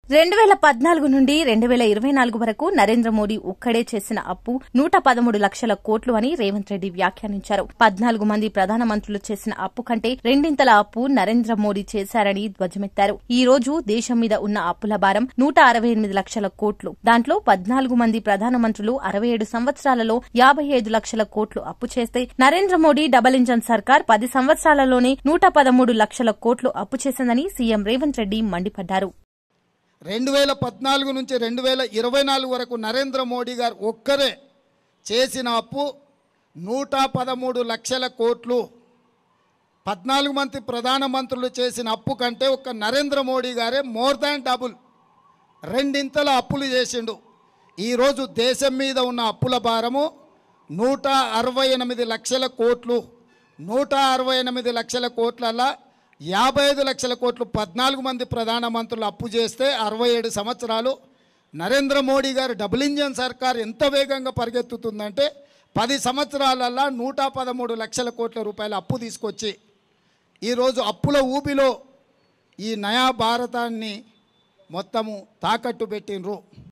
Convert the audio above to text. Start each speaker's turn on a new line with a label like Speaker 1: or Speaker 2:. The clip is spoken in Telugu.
Speaker 1: 2014 నుండి 2024 వరకు నరేంద్ర మోడీ ఒక్కడే చేసిన అప్పు 113 లక్షల కోట్లు అని రేవంత్ రెడ్డి వ్యాఖ్యానించారు. 14 మంది ప్రధానమంత్రులు చేసిన అప్పు కంటే రెండింతల అప్పు నరేంద్ర మోడీ చేశారని ధ్వజమెత్తారు. ఈ రోజు దేశం మీద ఉన్న అప్పుల భారం 168 లక్షల కోట్లు. దాంట్లో 14 మంది ప్రధానమంత్రులు 67 సంవత్సరాలలో 55 లక్షల కోట్లు అప్పు చేస్తే నరేంద్ర మోడీ డబుల్ ఇంజన్ సర్కార్ 10 సంవత్సరాలలోనే 113 లక్షల కోట్లు అప్పు చేసిందని సీఎం రేవంత్ రెడ్డి మండిపడ్డారు.
Speaker 2: 2014 నుంచి 2024 వరకు నరేంద్ర మోడీ గారు ఒక్కరే చేసిన అప్పు 113 లక్షల కోట్లు. 14 మంది ప్రధానమంత్రులు చేసిన అప్పు కంటే ఒక్క నరేంద్ర మోడీ గారే మోర్ దాన్ డబుల్, రెండింతల అప్పులు చేసిండు. ఈరోజు దేశం మీద ఉన్న అప్పుల భారము 168 లక్షల కోట్లు. 168 లక్షల కోట్లల్లా 55 లక్షల కోట్లు 14 మంది ప్రధానమంత్రులు అప్పు చేస్తే 67 సంవత్సరాలు నరేంద్ర మోడీ గారు డబుల్ ఇంజన్ సర్కార్ ఎంత వేగంగా పరిగెత్తుతుందంటే 10 సంవత్సరాలల్లా 113 లక్షల కోట్ల రూపాయల అప్పు తీసుకొచ్చి ఈరోజు అప్పుల ఊబిలో ఈ నయా భారతాన్ని మొత్తము తాకట్టు పెట్టినరు.